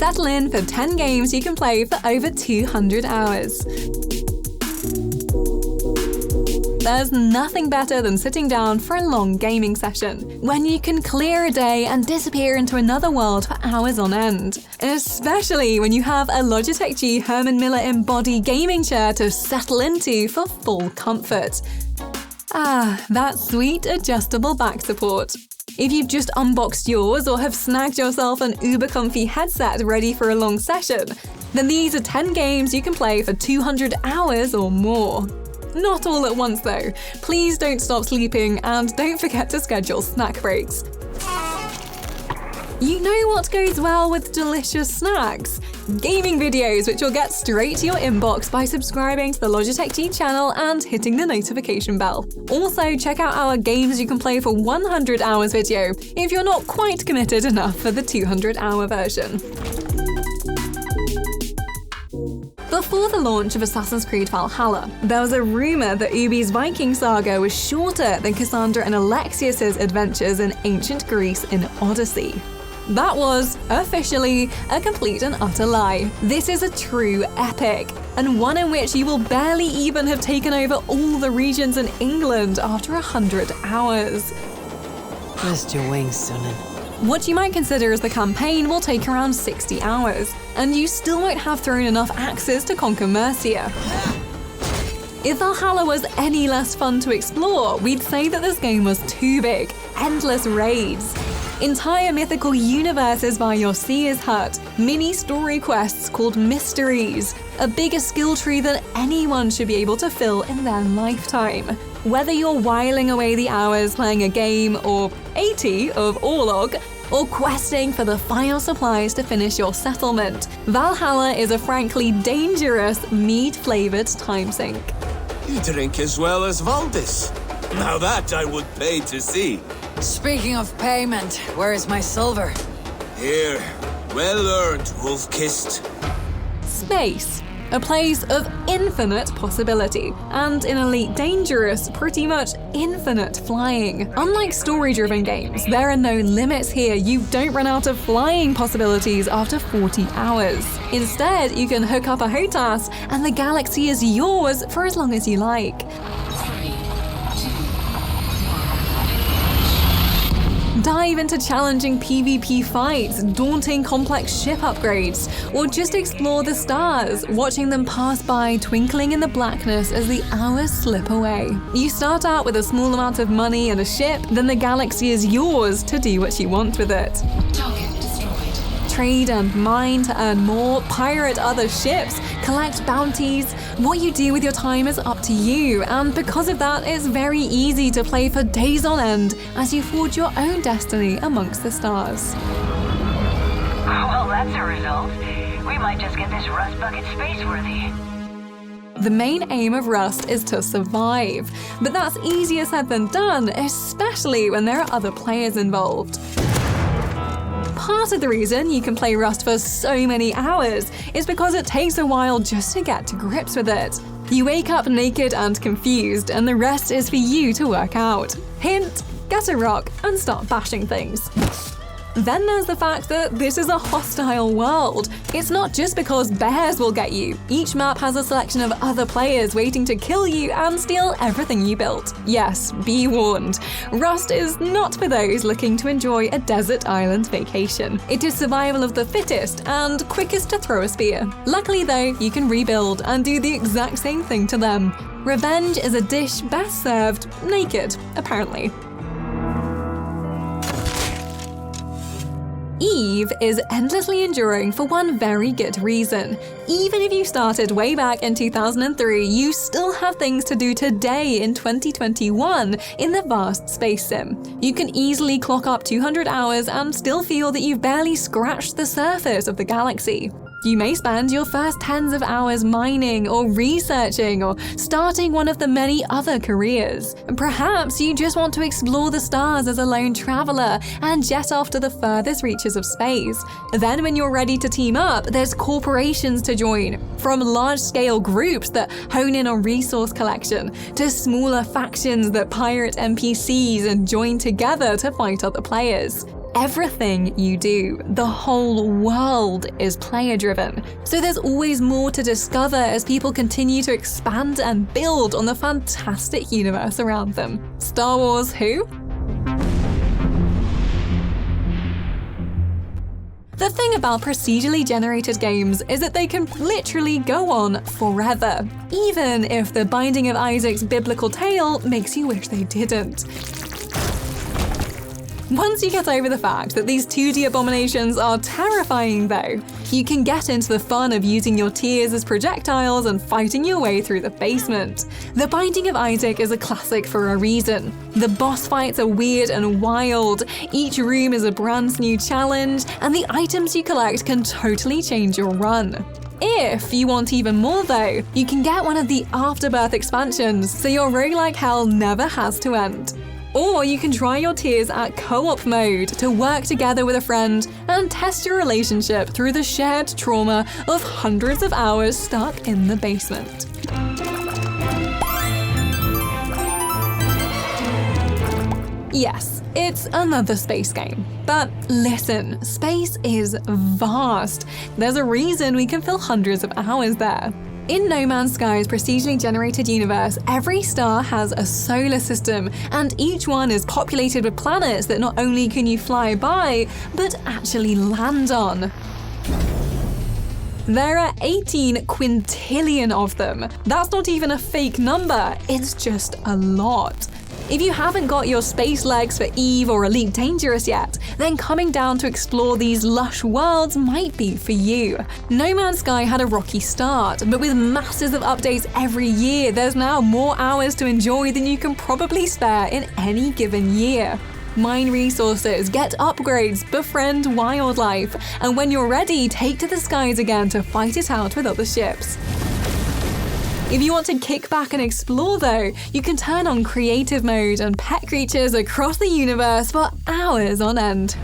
Settle in for 10 games you can play for over 200 hours. There's nothing better than sitting down for a long gaming session, when you can clear a day and disappear into another world for hours on end. Especially when you have a Logitech G Herman Miller Embody Gaming Chair to settle into for full comfort. Ah, that sweet adjustable back support. If you've just unboxed yours or have snagged yourself an uber comfy headset ready for a long session, then these are 10 games you can play for 200 hours or more. Not all at once though. Please don't stop sleeping and don't forget to schedule snack breaks. You know what goes well with delicious snacks? Gaming videos, which you'll get straight to your inbox by subscribing to the Logitech G channel and hitting the notification bell. Also, check out our games you can play for 100 hours video if you're not quite committed enough for the 200-hour version. Before the launch of Assassin's Creed Valhalla, there was a rumor that Ubi's Viking saga was shorter than Cassandra and Alexius's adventures in ancient Greece in Odyssey. That was, officially, a complete and utter lie. This is a true epic, and one in which you will barely even have taken over all the regions in England after 100 hours. Rest your wings, Sunan. What you might consider as the campaign will take around 60 hours, and you still won't have thrown enough axes to conquer Mercia. If Valhalla was any less fun to explore, we'd say that this game was too big. Endless raids, entire mythical universes by your seer's hut, mini story quests called mysteries, a bigger skill tree than anyone should be able to fill in their lifetime. Whether you're whiling away the hours playing a game or 80 of Orlog, or questing for the final supplies to finish your settlement, Valhalla is a frankly dangerous, mead-flavored time sink. You drink as well as Valdis. Now that I would pay to see. Speaking of payment, where is my silver? Here, well earned, wolf-kissed. Space. A place of infinite possibility, and in Elite Dangerous, pretty much infinite flying. Unlike story-driven games, there are no limits here. You don't run out of flying possibilities after 40 hours. Instead, you can hook up a HOTAS, and the galaxy is yours for as long as you like. Dive into challenging PvP fights, daunting complex ship upgrades, or just explore the stars, watching them pass by twinkling in the blackness as the hours slip away. You start out with a small amount of money and a ship, then the galaxy is yours to do what you want with it. Target destroyed. Trade and mine to earn more, pirate other ships, collect bounties. What you do with your time is up to you, and because of that, it's very easy to play for days on end as you forge your own destiny amongst the stars. Well, that's a result. We might just get this rust bucket space-worthy. The main aim of Rust is to survive, but that's easier said than done, especially when there are other players involved. Part of the reason you can play Rust for so many hours is because it takes a while just to get to grips with it. You wake up naked and confused, and the rest is for you to work out. Hint, get a rock and start bashing things. Then there's the fact that this is a hostile world. It's not just because bears will get you. Each map has a selection of other players waiting to kill you and steal everything you built. Yes, be warned. Rust is not for those looking to enjoy a desert island vacation. It is survival of the fittest and quickest to throw a spear. Luckily though, you can rebuild and do the exact same thing to them. Revenge is a dish best served naked, apparently. Eve is endlessly enduring for one very good reason. Even if you started way back in 2003, you still have things to do today in 2021 in the vast space sim. You can easily clock up 200 hours and still feel that you've barely scratched the surface of the galaxy. You may spend your first tens of hours mining or researching or starting one of the many other careers. Perhaps you just want to explore the stars as a lone traveler and jet off to the furthest reaches of space. Then when you're ready to team up, there's corporations to join, from large-scale groups that hone in on resource collection to smaller factions that pirate NPCs and join together to fight other players. Everything you do, the whole world is player-driven. So there's always more to discover as people continue to expand and build on the fantastic universe around them. Star Wars who? The thing about procedurally generated games is that they can literally go on forever, even if the Binding of Isaac's biblical tale makes you wish they didn't. Once you get over the fact that these 2D abominations are terrifying though, you can get into the fun of using your tears as projectiles and fighting your way through the basement. The Binding of Isaac is a classic for a reason. The boss fights are weird and wild, each room is a brand new challenge, and the items you collect can totally change your run. If you want even more though, you can get one of the Afterbirth expansions, so your roguelike hell never has to end. Or you can try your tears at co-op mode to work together with a friend and test your relationship through the shared trauma of hundreds of hours stuck in the basement. Yes, it's another space game. But listen, space is vast. There's a reason we can fill hundreds of hours there. In No Man's Sky's procedurally generated universe, every star has a solar system, and each one is populated with planets that not only can you fly by, but actually land on. There are 18 quintillion of them. That's not even a fake number, it's just a lot. If you haven't got your space legs for EVE or Elite Dangerous yet, then coming down to explore these lush worlds might be for you. No Man's Sky had a rocky start, but with masses of updates every year, there's now more hours to enjoy than you can probably spare in any given year. Mine resources, get upgrades, befriend wildlife, and when you're ready, take to the skies again to fight it out with other ships. If you want to kick back and explore though, you can turn on creative mode and pet creatures across the universe for hours on end.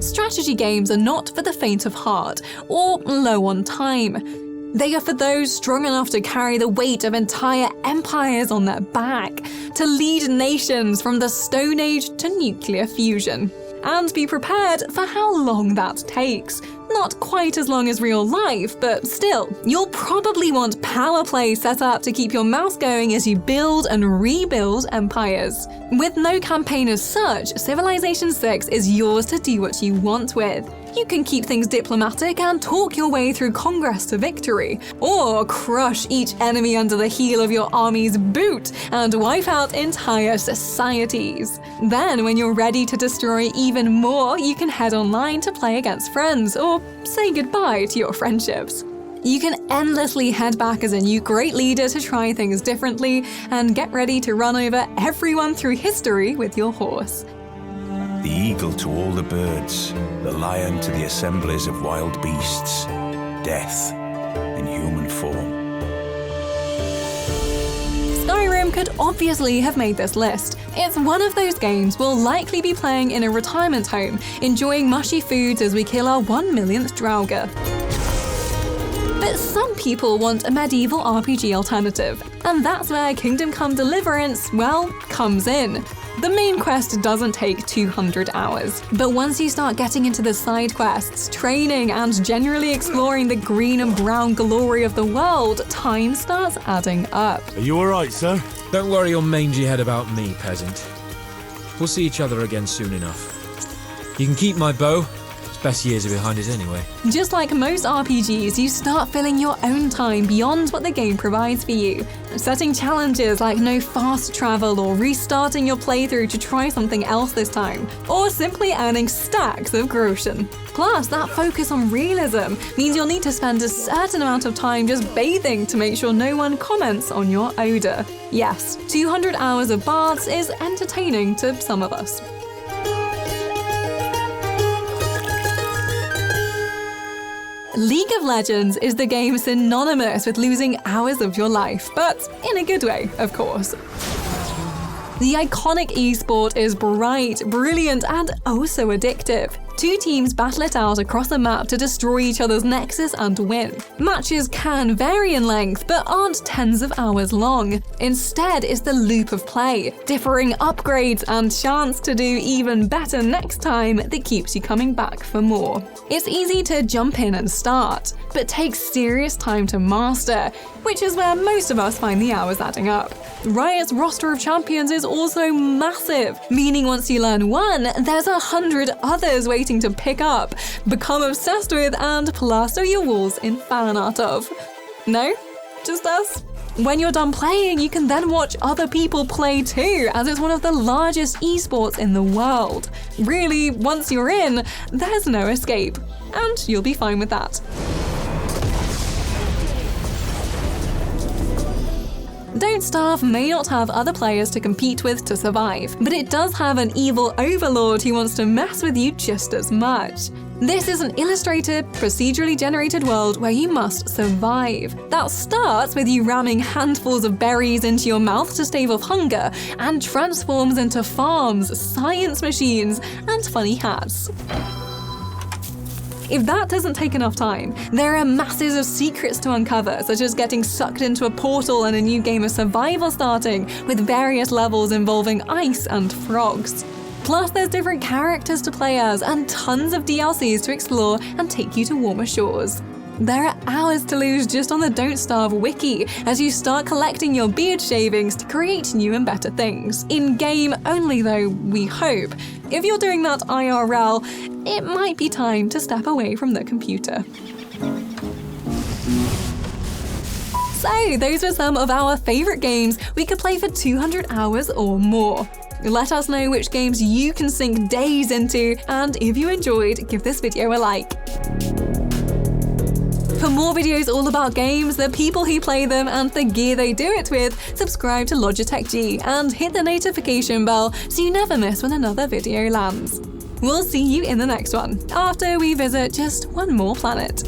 Strategy games are not for the faint of heart or low on time. They are for those strong enough to carry the weight of entire empires on their back, to lead nations from the Stone Age to nuclear fusion. And be prepared for how long that takes. Not quite as long as real life, but still, you'll probably want power play set up to keep your mouse going as you build and rebuild empires. With no campaign as such, Civilization 6 is yours to do what you want with. You can keep things diplomatic and talk your way through Congress to victory, or crush each enemy under the heel of your army's boot and wipe out entire societies. Then, when you're ready to destroy even more, you can head online to play against friends, or say goodbye to your friendships. You can endlessly head back as a new great leader to try things differently, and get ready to run over everyone through history with your horse. The eagle to all the birds, the lion to the assemblies of wild beasts, death in human form. Skyrim could obviously have made this list. It's one of those games we'll likely be playing in a retirement home, enjoying mushy foods as we kill our 1 millionth Draugr. But some people want a medieval RPG alternative, and that's where Kingdom Come Deliverance, well, comes in. The main quest doesn't take 200 hours, but once you start getting into the side quests, training, and generally exploring the green and brown glory of the world, time starts adding up. Are you alright, sir? Don't worry your mangy head about me, peasant. We'll see each other again soon enough. You can keep my bow. Its best years are behind us anyway. Just like most RPGs, you start filling your own time beyond what the game provides for you, setting challenges like no fast travel or restarting your playthrough to try something else this time, or simply earning stacks of groschen. Plus, that focus on realism means you'll need to spend a certain amount of time just bathing to make sure no one comments on your odor. Yes, 200 hours of baths is entertaining to some of us. League of Legends is the game synonymous with losing hours of your life, but in a good way, of course. The iconic esport is bright, brilliant, and oh so addictive. Two teams battle it out across the map to destroy each other's nexus and win. Matches can vary in length, but aren't tens of hours long. Instead, it's the loop of play, differing upgrades and chance to do even better next time that keeps you coming back for more. It's easy to jump in and start, but takes serious time to master, which is where most of us find the hours adding up. Riot's roster of champions is also massive, meaning once you learn one, there's 100 others waiting to pick up, become obsessed with, and plaster your walls in fan art of. No? Just us? When you're done playing, you can then watch other people play too, as it's one of the largest esports in the world. Really, once you're in, there's no escape, and you'll be fine with that. Don't Starve may not have other players to compete with to survive, but it does have an evil overlord who wants to mess with you just as much. This is an illustrated, procedurally generated world where you must survive. That starts with you ramming handfuls of berries into your mouth to stave off hunger, and transforms into farms, science machines, and funny hats. If that doesn't take enough time, there are masses of secrets to uncover, such as getting sucked into a portal and a new game of survival starting, with various levels involving ice and frogs. Plus, there's different characters to play as, and tons of DLCs to explore and take you to warmer shores. There are hours to lose just on the Don't Starve wiki, as you start collecting your beard shavings to create new and better things. In-game only though, we hope. If you're doing that IRL, it might be time to step away from the computer. So, those were some of our favourite games we could play for 200 hours or more. Let us know which games you can sink days into, and if you enjoyed, give this video a like. For more videos all about games, the people who play them, and the gear they do it with, subscribe to Logitech G and hit the notification bell so you never miss when another video lands. We'll see you in the next one, after we visit just one more planet.